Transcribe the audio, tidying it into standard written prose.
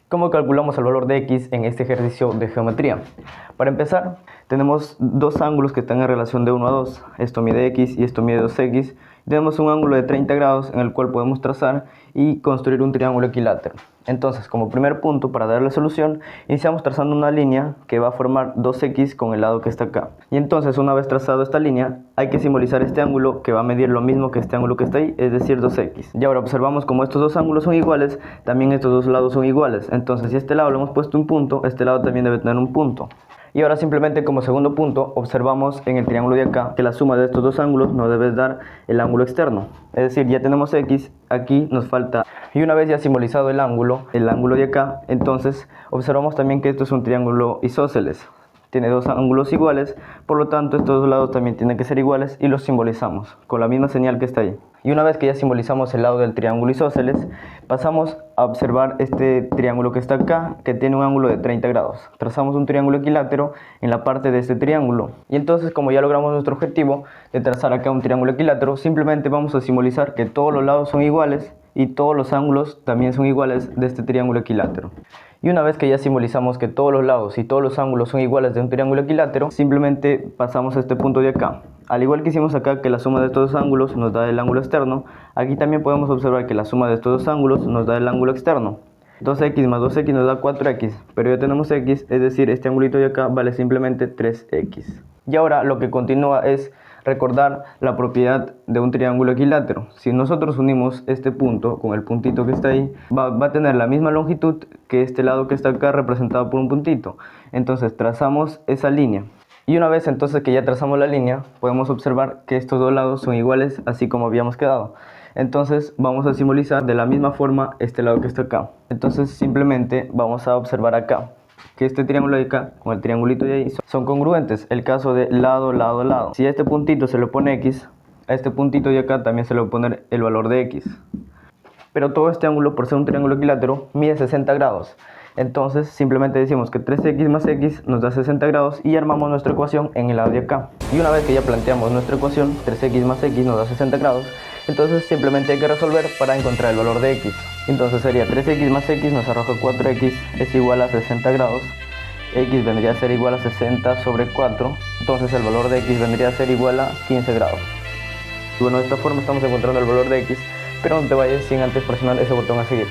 ¿Cómo calculamos el valor de x en este ejercicio de geometría? Para empezar, tenemos dos ángulos que están en relación de 1 a 2. Esto mide x y esto mide 2x. Tenemos un ángulo de 30 grados en el cual podemos trazar y construir un triángulo equilátero. Entonces, como primer punto, para darle solución, iniciamos trazando una línea que va a formar 2x con el lado que está acá. Y entonces, una vez trazado esta línea, hay que simbolizar este ángulo que va a medir lo mismo que este ángulo que está ahí, es decir, 2x. Y ahora observamos como estos dos ángulos son iguales, también estos dos lados son iguales. Entonces, si a este lado le hemos puesto un punto, este lado también debe tener un punto. Y ahora simplemente como segundo punto observamos en el triángulo de acá que la suma de estos dos ángulos nos debe dar el ángulo externo. Es decir, ya tenemos x, aquí nos falta. Y una vez ya simbolizado el ángulo de acá, entonces observamos también que esto es un triángulo isósceles. Tiene dos ángulos iguales, por lo tanto estos dos lados también tienen que ser iguales y los simbolizamos con la misma señal que está ahí. Y una vez que ya simbolizamos el lado del triángulo isósceles, pasamos a observar este triángulo que está acá, que tiene un ángulo de 30 grados. Trazamos un triángulo equilátero en la parte de este triángulo. Y entonces, como ya logramos nuestro objetivo de trazar acá un triángulo equilátero, simplemente vamos a simbolizar que todos los lados son iguales y todos los ángulos también son iguales de este triángulo equilátero. Y una vez que ya simbolizamos que todos los lados y todos los ángulos son iguales de un triángulo equilátero, simplemente pasamos a este punto de acá. Al igual que hicimos acá que la suma de estos dos ángulos nos da el ángulo externo, aquí también podemos observar que la suma de estos dos ángulos nos da el ángulo externo. 2x más 2x nos da 4x, pero ya tenemos x, es decir, este angulito de acá vale simplemente 3x. Y ahora lo que continúa es recordar la propiedad de un triángulo equilátero. Si nosotros unimos este punto con el puntito que está ahí, va a tener la misma longitud que este lado que está acá representado por un puntito. Entonces trazamos esa línea. Y una vez entonces que ya trazamos la línea, podemos observar que estos dos lados son iguales, así como habíamos quedado. Entonces vamos a simbolizar de la misma forma este lado que está acá. Entonces simplemente vamos a observar acá que este triángulo de acá con el triangulito de ahí son congruentes, el caso de lado, lado, lado. Si a este puntito se le pone x, a este puntito de acá también se le va a poner el valor de x. Pero todo este ángulo, por ser un triángulo equilátero, mide 60 grados. Entonces simplemente decimos que 3x más x nos da 60 grados y armamos nuestra ecuación en el lado de acá. Y una vez que ya planteamos nuestra ecuación, 3x más x nos da 60 grados, entonces simplemente hay que resolver para encontrar el valor de x. Entonces sería 3x más x nos arroja 4x es igual a 60 grados. X vendría a ser igual a 60 sobre 4, entonces el valor de x vendría a ser igual a 15 grados. Y bueno, de esta forma estamos encontrando el valor de x, pero no te vayas sin antes presionar ese botón a seguir.